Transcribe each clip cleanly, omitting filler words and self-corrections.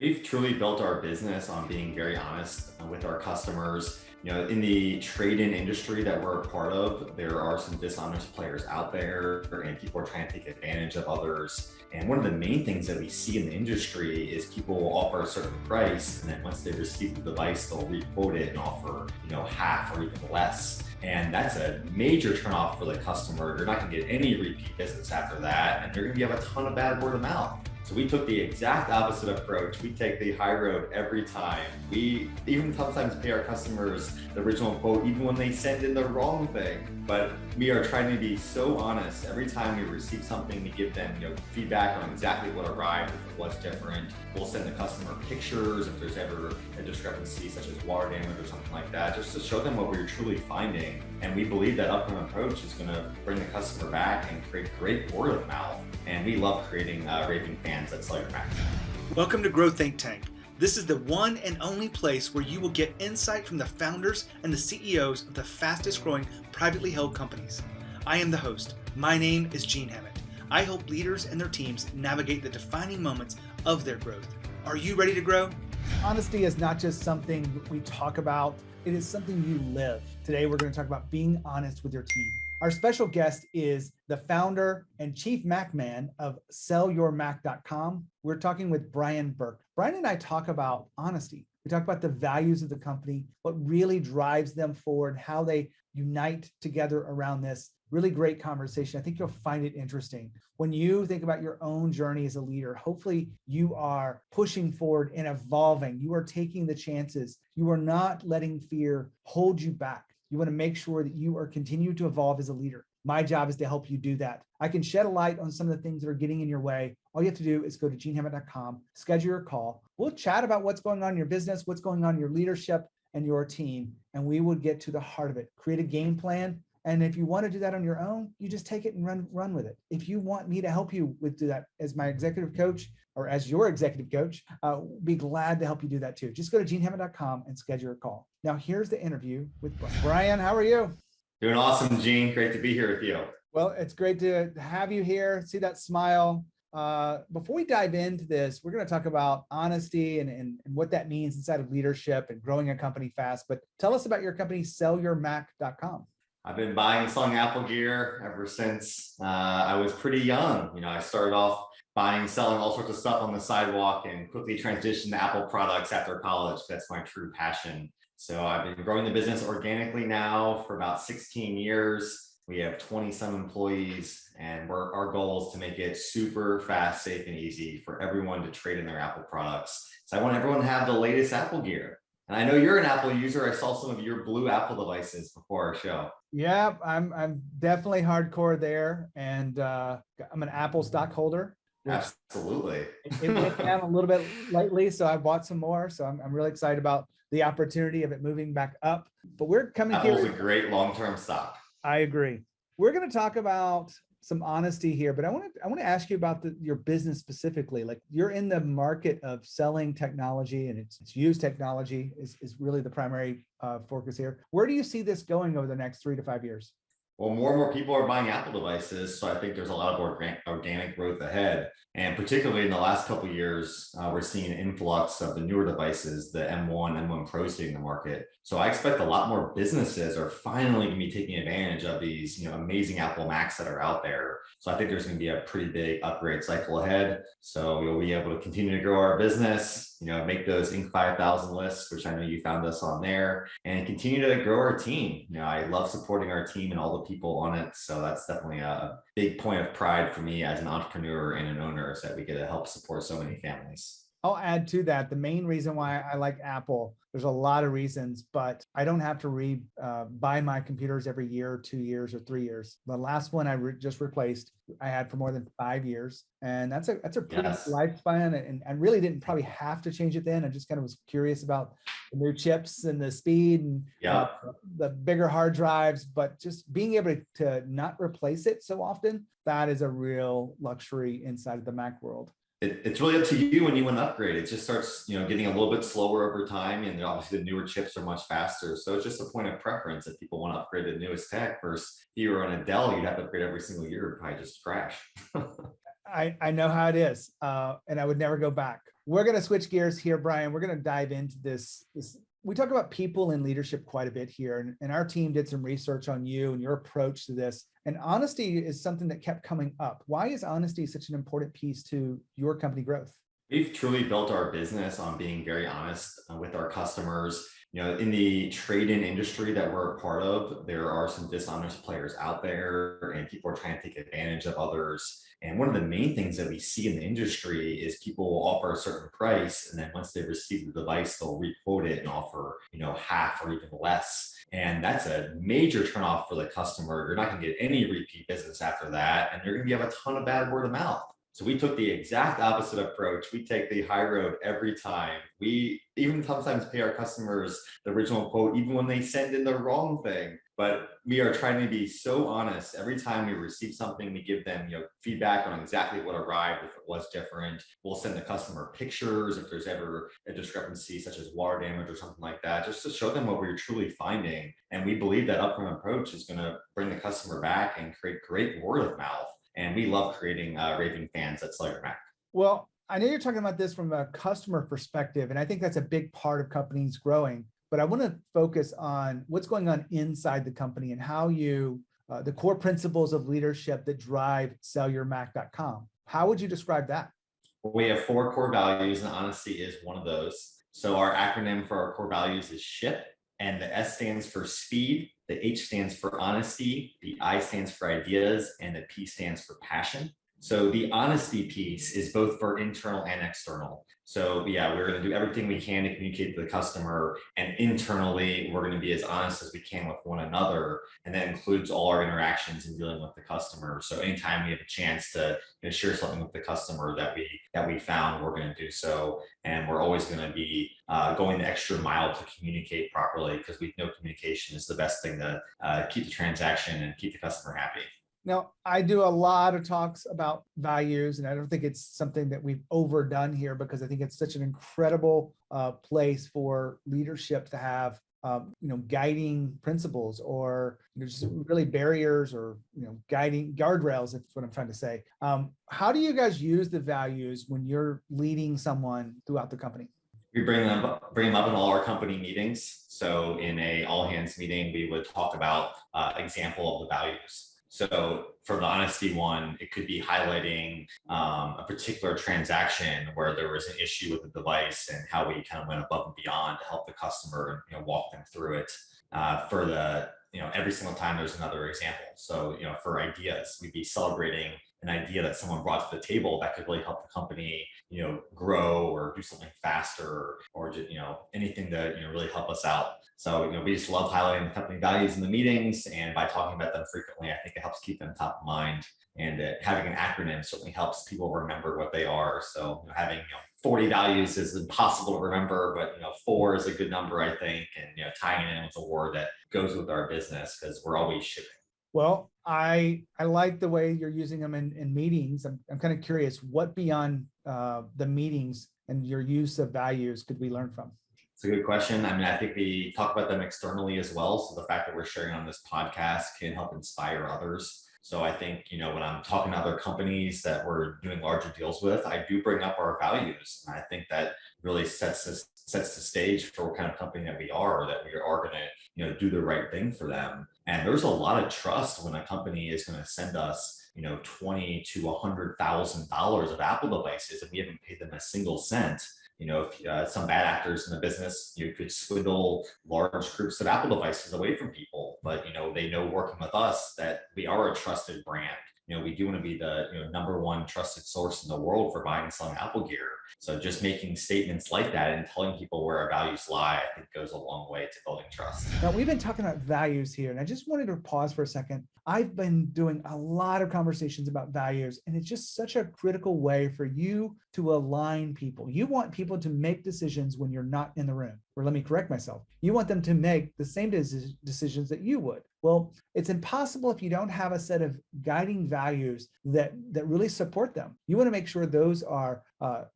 We've truly built our business on being very honest with our customers. In the trade-in industry that we're a part of, there are some dishonest players out there and people are trying to take advantage of others. And one of the main things that we see in the industry is people will offer a certain price, and then once they receive the device, they'll re-quote it and offer, half or even less. And that's a major turnoff for the customer. You're not going to get any repeat business after that, and you're going to have a ton of bad word of mouth. So we took the exact opposite approach. We take the high road every time. We even sometimes pay our customers the original quote, even when they send in the wrong thing. But we are trying to be so honest. Every time we receive something, we give them feedback on exactly what arrived, if it was different. We'll send the customer pictures if there's ever a discrepancy, such as water damage or something like that, just to show them what we're truly finding. And we believe that upfront approach is going to bring the customer back and create great word of mouth. And we love creating raving fans that sell your Mac. Welcome to Grow Think Tank. This is the one and only place where you will get insight from the founders and the CEOs of the fastest growing privately held companies. I am the host. My name is Gene Hammett. I help leaders and their teams navigate the defining moments of their growth. Are you ready to grow? Honesty is not just something we talk about, it is something you live. Today, we're going to talk about being honest with your team. Our special guest is the founder and chief Mac man of sellyourmac.com. We're talking with Brian Burke. Brian and I talk about honesty. We talk about the values of the company, what really drives them forward, how they unite together around this. Really great conversation. I think you'll find it interesting. When you think about your own journey as a leader, hopefully you are pushing forward and evolving. You are taking the chances. You are not letting fear hold you back. You want to make sure that you are continuing to evolve as a leader. My job is to help you do that. I can shed a light on some of the things that are getting in your way. All you have to do is go to genehammett.com, schedule your call. We'll chat about what's going on in your business, what's going on in your leadership and your team, and we will get to the heart of it. Create a game plan. And if you want to do that on your own, you just take it and run with it. If you want me to help you do that as my executive coach or as your executive coach, be glad to help you do that too. Just go to genehammett.com and schedule a call. Now, here's the interview with Brian. Brian, how are you? Doing awesome, Gene. Great to be here with you. Well, it's great to have you here. See that smile. Before we dive into this, we're going to talk about honesty and what that means inside of leadership and growing a company fast. But tell us about your company, sellyourmac.com. I've been buying and selling Apple gear ever since I was pretty young. I started off buying and selling all sorts of stuff on the sidewalk and quickly transitioned to Apple products after college. That's my true passion. So I've been growing the business organically now for about 16 years. We have 20 some employees, and our goal is to make it super fast, safe, and easy for everyone to trade in their Apple products. So I want everyone to have the latest Apple gear. And I know you're an Apple user. I saw some of your blue Apple devices before our show. Yeah, I'm definitely hardcore there, and I'm an Apple stockholder. Absolutely. It went down a little bit lately, so I bought some more. So I'm really excited about the opportunity of it moving back up. But we're coming Apple's here. a great long-term stock. I agree. We're going to talk about some honesty here, but I want to ask you about your business specifically. Like, you're in the market of selling technology, and it's used technology is really the primary focus here. Where do you see this going over the next 3 to 5 years? Well, more and more people are buying Apple devices, so I think there's a lot of organic growth ahead. And particularly in the last couple of years, we're seeing an influx of the newer devices, the M1, M1 Pros hitting the market. So I expect a lot more businesses are finally going to be taking advantage of these, amazing Apple Macs that are out there. So I think there's going to be a pretty big upgrade cycle ahead. So we'll be able to continue to grow our business, make those Inc. 5000 lists, which I know you found us on there, and continue to grow our team. I love supporting our team and all the people on it. So that's definitely a big point of pride for me as an entrepreneur and an owner, is that we get to help support so many families. I'll add to that. The main reason why I like Apple, there's a lot of reasons, but I don't have to buy my computers every year, 2 years, or 3 years. The last one I just replaced, I had for more than 5 years. And that's a pretty lifespan. And I really didn't probably have to change it then. I just kind of was curious about the new chips and the speed and the bigger hard drives, but just being able to not replace it so often, that is a real luxury inside of the Mac world. It's really up to you when you want to upgrade. It just starts, getting a little bit slower over time, and obviously the newer chips are much faster. So it's just a point of preference if people want to upgrade to the newest tech. Versus if you were on a Dell, you'd have to upgrade every single year, it'd probably just crash. I know how it is, and I would never go back. We're going to switch gears here, Brian. We're going to dive into this. We talk about people and leadership quite a bit here, and our team did some research on you and your approach to this. And honesty is something that kept coming up. Why is honesty such an important piece to your company growth? We've truly built our business on being very honest with our customers. In the trade-in industry that we're a part of, there are some dishonest players out there, and people are trying to take advantage of others. And one of the main things that we see in the industry is people will offer a certain price, and then once they receive the device, they'll re-quote it and offer, half or even less. And that's a major turnoff for the customer. You're not going to get any repeat business after that, and you're going to have a ton of bad word of mouth. So we took the exact opposite approach. We take the high road every time. We even sometimes pay our customers the original quote, even when they send in the wrong thing. But we are trying to be so honest. Every time we receive something, we give them feedback on exactly what arrived. If it was different, we'll send the customer pictures if there's ever a discrepancy, such as water damage or something like that, just to show them what we're truly finding. And we believe that upfront approach is going to bring the customer back and create great word of mouth. And we love creating raving fans at Sell Your Mac. Well, I know you're talking about this from a customer perspective, and I think that's a big part of companies growing. But I want to focus on what's going on inside the company and how you, the core principles of leadership that drive sellyourmac.com. How would you describe that? Well, we have 4 core values, and honesty is one of those. So our acronym for our core values is SHIP, and the S stands for speed, the H stands for honesty, the I stands for ideas, and the P stands for passion. So the honesty piece is both for internal and external. So yeah, we're going to do everything we can to communicate to the customer, and internally, we're going to be as honest as we can with one another. And that includes all our interactions in dealing with the customer. So anytime we have a chance to share something with the customer that we found, we're going to do so. And we're always going to be going the extra mile to communicate properly, because we know communication is the best thing to keep the transaction and keep the customer happy. Now, I do a lot of talks about values, and I don't think it's something that we've overdone here, because I think it's such an incredible place for leadership to have, guiding principles, or just really barriers, or guiding guardrails. That's what I'm trying to say. How do you guys use the values when you're leading someone throughout the company? We bring them up in all our company meetings. So in a all hands meeting, we would talk about example of the values. So for the honesty one, it could be highlighting a particular transaction where there was an issue with the device and how we kind of went above and beyond to help the customer and walk them through it. For the every single time there's another example. So for ideas, we'd be celebrating an idea that someone brought to the table that could really help the company grow or do something faster, or just anything to really help us out. So we just love highlighting the company values in the meetings, and by talking about them frequently, I think it helps keep them top of mind. And having an acronym certainly helps people remember what they are. So having 40 values is impossible to remember, but 4 is a good number, I think, and tying it in with a word that goes with our business, because we're always shipping. Well, I like the way you're using them in meetings. I'm kind of curious, what beyond the meetings and your use of values could we learn from? It's a good question. I mean, I think we talk about them externally as well. So the fact that we're sharing on this podcast can help inspire others. So I think, when I'm talking to other companies that we're doing larger deals with, I do bring up our values. And I think that really sets the stage for what kind of company that we are going to, do the right thing for them. And there's a lot of trust when a company is going to send us, $20,000 to $100,000 of Apple devices, and we haven't paid them a single cent. If some bad actors in the business, could swindle large groups of Apple devices away from people, but they know working with us that we are a trusted brand. We do want to be the number one trusted source in the world for buying and selling Apple gear. So just making statements like that and telling people where our values lie, I think goes a long way to building trust. Now, we've been talking about values here, and I just wanted to pause for a second. I've been doing a lot of conversations about values, and it's just such a critical way for you to align people. You want people to make decisions when you're not in the room. Or let me correct myself. You want them to make the same decisions that you would. Well, it's impossible if you don't have a set of guiding values that really support them. You want to make sure those are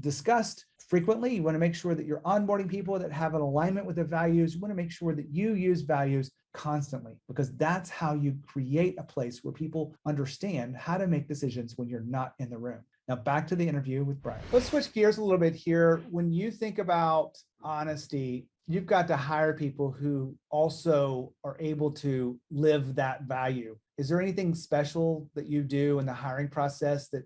discussed frequently. You want to make sure that you're onboarding people that have an alignment with the values. You want to make sure that you use values constantly, because that's how you create a place where people understand how to make decisions when you're not in the room. Now back to the interview with Brian. Let's switch gears a little bit here. When you think about honesty, you've got to hire people who also are able to live that value. Is there anything special that you do in the hiring process that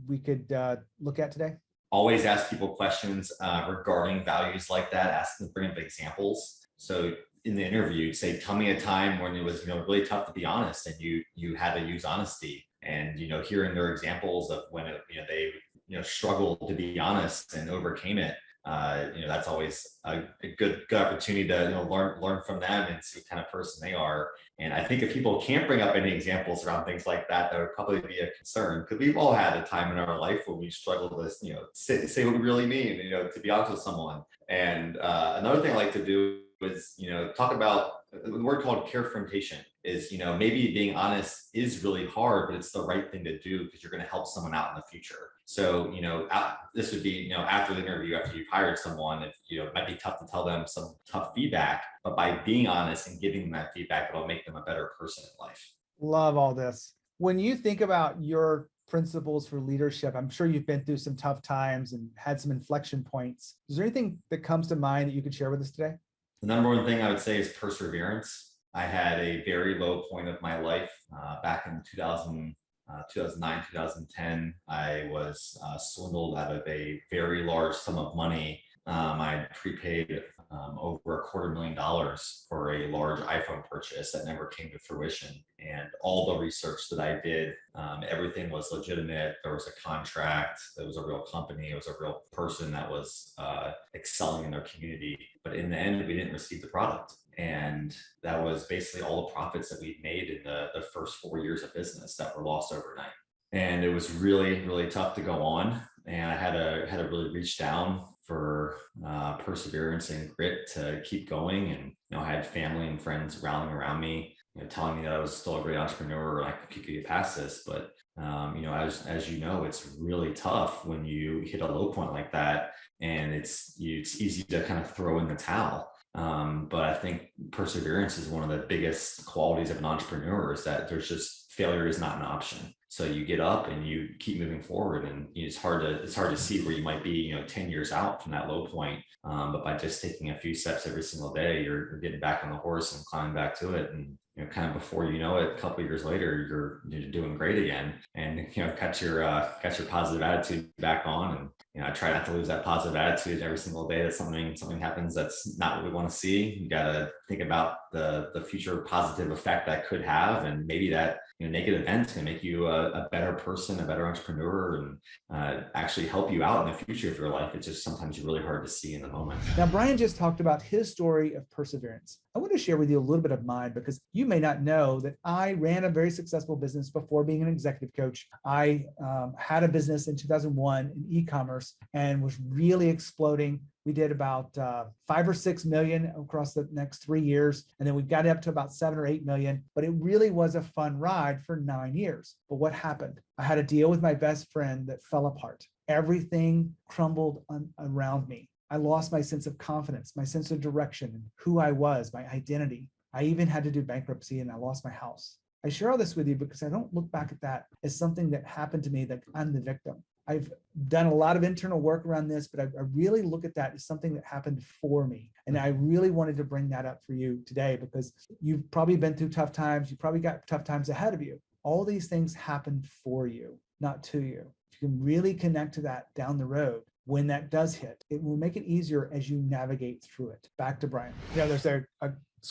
we could look at today? Always ask people questions regarding values like that. Ask them to bring up examples. So in the interview, say, tell me a time when it was really tough to be honest, and you had to use honesty. And hearing their examples of when they struggled to be honest and overcame it. That's always a good opportunity to learn from them and see what kind of person they are. And I think if people can't bring up any examples around things like that, that would probably be a concern, because we've all had a time in our life when we struggle to say what we really mean, to be honest with someone. And another thing I like to do is talk about the word called carefrontation. Is maybe being honest is really hard, but it's the right thing to do because you're going to help someone out in the future. So this would be after the interview, after you've hired someone, if it might be tough to tell them some tough feedback, but by being honest and giving them that feedback, it'll make them a better person in life. Love all this. When you think about your principles for leadership, I'm sure you've been through some tough times and had some inflection points. Is there anything that comes to mind that you could share with us today? The number one thing I would say is perseverance. I had a very low point of my life back in 2009, 2010. I was swindled out of a very large sum of money. I prepaid over $250,000 for a large iPhone purchase that never came to fruition. And all the research that I did, everything was legitimate. There was a contract. There was a real company. It was a real person that was excelling in their community. But in the end, we didn't receive the product. And that was basically all the profits that we made in the first 4 years of business that were lost overnight. And it was really, really tough to go on. And I had to really reach down for perseverance and grit to keep going. And I had family and friends rallying around me, telling me that I was still a great entrepreneur and I could get past this. But as it's really tough when you hit a low point like that, and it's easy to kind of throw in the towel. But I think perseverance is one of the biggest qualities of an entrepreneur, is that there's just failure is not an option. So you get up and you keep moving forward, and it's hard to see where you might be, 10 years out from that low point. But by just taking a few steps every single day, you're getting back on the horse and climbing back to it. And kind of before you know it, a couple of years later, you're doing great again, and got your positive attitude back on. And I try not to lose that positive attitude every single day that something happens that's not what we want to see. You got to think about the future positive effect that could have, and maybe that negative events can make you a better person, a better entrepreneur, and actually help you out in the future of your life. It's just sometimes really hard to see in the moment. Now, Brian just talked about his story of perseverance. I want to share with you a little bit of mine, because you may not know that I ran a very successful business before being an executive coach. I had a business in 2001 in e-commerce and was really exploding. We did about 5 or 6 million across the next 3 years. And then we got up to about 7 or 8 million, but it really was a fun ride for 9 years. But what happened? I had a deal with my best friend that fell apart. Everything crumbled around me. I lost my sense of confidence, my sense of direction, and who I was, my identity. I even had to do bankruptcy, and I lost my house. I share all this with you because I don't look back at that as something that happened to me, that I'm the victim. I've done a lot of internal work around this, but I really look at that as something that happened for me. And I really wanted to bring that up for you today, because you've probably been through tough times. You probably got tough times ahead of you. All these things happened for you, not to you. If you can really connect to that down the road, when that does hit, it will make it easier as you navigate through it. Back to Brian. There's a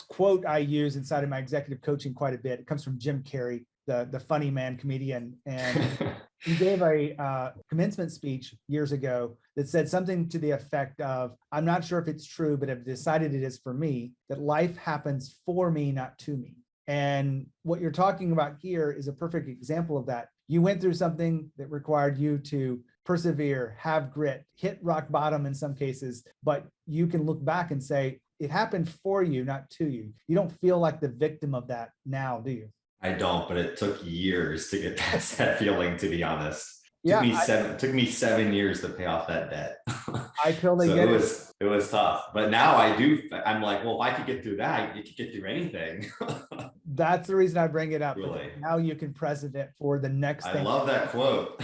quote I use inside of my executive coaching quite a bit. It comes from Jim Carrey, the funny man comedian. And he gave a commencement speech years ago that said something to the effect of, I'm not sure if it's true, but I've decided it is for me, that life happens for me, not to me. And what you're talking about here is a perfect example of that. You went through something that required you to persevere, have grit, hit rock bottom in some cases, but you can look back and say, it happened for you, not to you. You don't feel like the victim of that now, do you? I don't, but it took years to get past that feeling, to be honest. Yeah, Took me 7 years to pay off that debt. I totally So get it. it was tough. But now I'm like, well, if I could get through that, you could get through anything. That's the reason I bring it up. Really. Now you can present it for the next I thing. love that quote.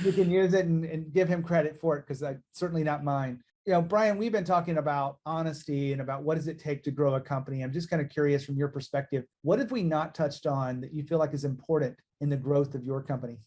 You can use it and give him credit for it, because I certainly not mine. Brian, we've been talking about honesty and about what does it take to grow a company. I'm just kind of curious from your perspective, what have we not touched on that you feel like is important in the growth of your company?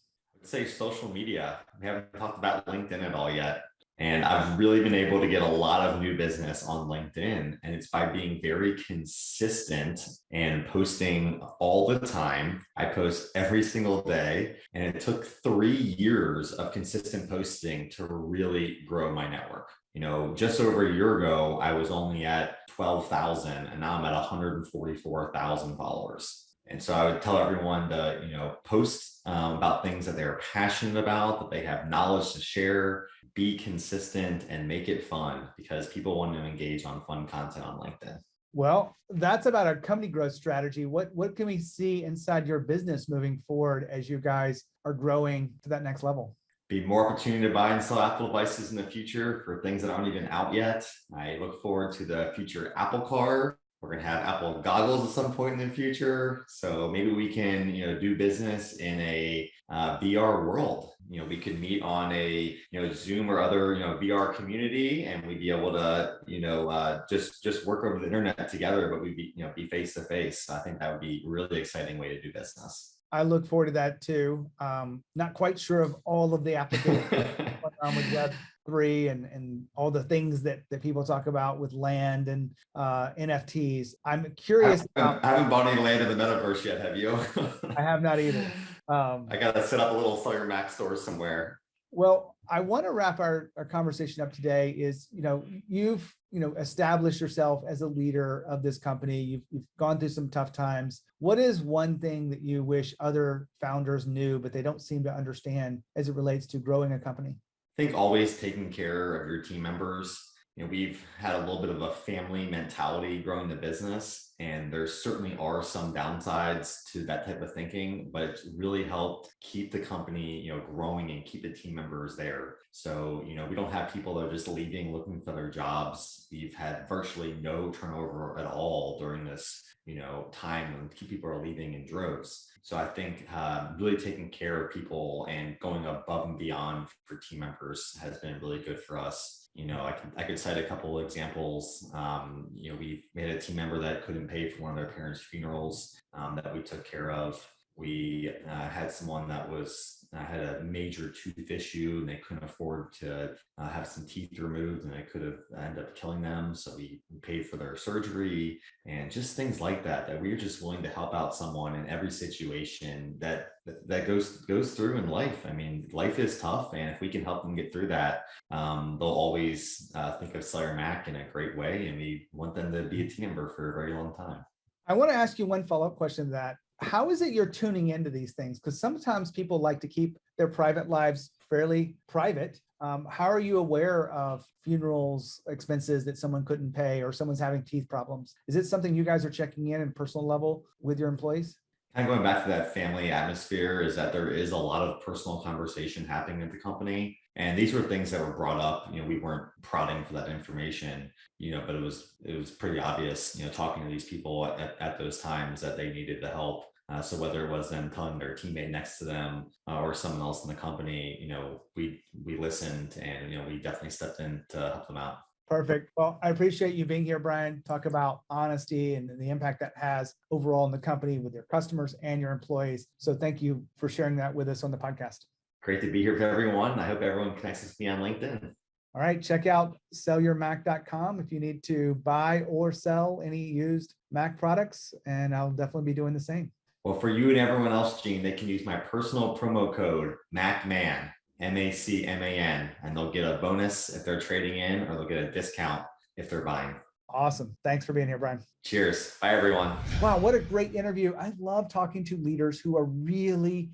I'd say social media. We haven't talked about LinkedIn at all yet. And I've really been able to get a lot of new business on LinkedIn. And it's by being very consistent and posting all the time. I post every single day. And it took 3 years of consistent posting to really grow my network. Just over a year ago, I was only at 12,000 and now I'm at 144,000 followers. And so I would tell everyone to, post about things that they're passionate about, that they have knowledge to share, be consistent, and make it fun, because people want to engage on fun content on LinkedIn. Well, that's about our company growth strategy. What can we see inside your business moving forward as you guys are growing to that next level? Be more opportunity to buy and sell Apple devices in the future for things that aren't even out yet. I look forward to the future Apple Car. We're going to have Apple goggles at some point in the future. So maybe we can, do business in a VR world. We could meet on a, Zoom or other, VR community, and we'd be able to, just work over the internet together, but we'd be face to face. I think that would be a really exciting way to do business. I look forward to that too. Not quite sure of all of the applications with Web3 and all the things that people talk about with land and NFTs. I'm curious. I haven't bought any land in the metaverse yet, have you? I have not either. I got to set up a little Sell Your Mac store somewhere. Well, I want to wrap our conversation up today is, you've, established yourself as a leader of this company. You've gone through some tough times. What is one thing that you wish other founders knew, but they don't seem to understand as it relates to growing a company? I think always taking care of your team members. We've had a little bit of a family mentality growing the business, and there certainly are some downsides to that type of thinking, but it's really helped keep the company, growing and keep the team members there. So, we don't have people that are just leaving, looking for their jobs. We've had virtually no turnover at all during this, time when people are leaving in droves. So I think really taking care of people and going above and beyond for team members has been really good for us. I could cite a couple of examples. We had a team member that couldn't pay for one of their parents' funerals that we took care of. We had someone that had a major tooth issue and they couldn't afford to have some teeth removed, and it could have ended up killing them. So we paid for their surgery, and just things like that we're just willing to help out someone in every situation that goes through in life. I mean, life is tough, and if we can help them get through that, they'll always think of Sell Your Mac in a great way, and we want them to be a team member for a very long time. I want to ask you one follow-up question to that. How is it you're tuning into these things? Because sometimes people like to keep their private lives fairly private. How are you aware of funerals expenses that someone couldn't pay, or someone's having teeth problems? Is it something you guys are checking in personal level with your employees? Kind of going back to that family atmosphere, is that there is a lot of personal conversation happening at the company. And these were things that were brought up. We weren't prodding for that information, but it was pretty obvious, talking to these people at those times that they needed the help. So whether it was them telling their teammate next to them or someone else in the company, we listened, and, we definitely stepped in to help them out. Perfect. Well, I appreciate you being here, Brian. Talk about honesty and the impact that has overall in the company with your customers and your employees. So thank you for sharing that with us on the podcast. Great to be here for everyone. I hope everyone connects with me on LinkedIn. All right. Check out sellyourmac.com if you need to buy or sell any used Mac products, and I'll definitely be doing the same. Well, for you and everyone else, Gene, they can use my personal promo code MACMAN, MACMAN, and they'll get a bonus if they're trading in, or they'll get a discount if they're buying. Awesome. Thanks for being here, Brian. Cheers. Bye, everyone. Wow, what a great interview. I love talking to leaders who are really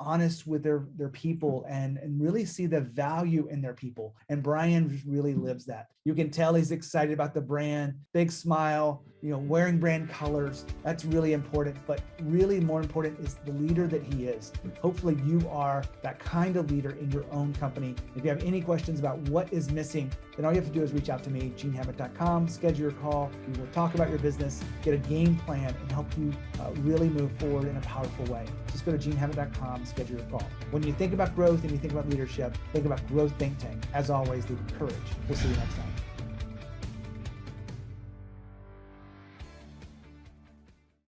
honest with their people and really see the value in their people. And Brian really lives that. You can tell he's excited about the brand, big smile, wearing brand colors. That's really important, but really more important is the leader that he is. Hopefully you are that kind of leader in your own company. If you have any questions about what is missing, then all you have to do is reach out to me, genehammett.com, schedule your call. We will talk about your business, get a game plan, and help you really move forward in a powerful way. Just go to genehammett.com, schedule your call. When you think about growth and you think about leadership, think about Growth Think Tank. As always, lead with courage. We'll see you next time.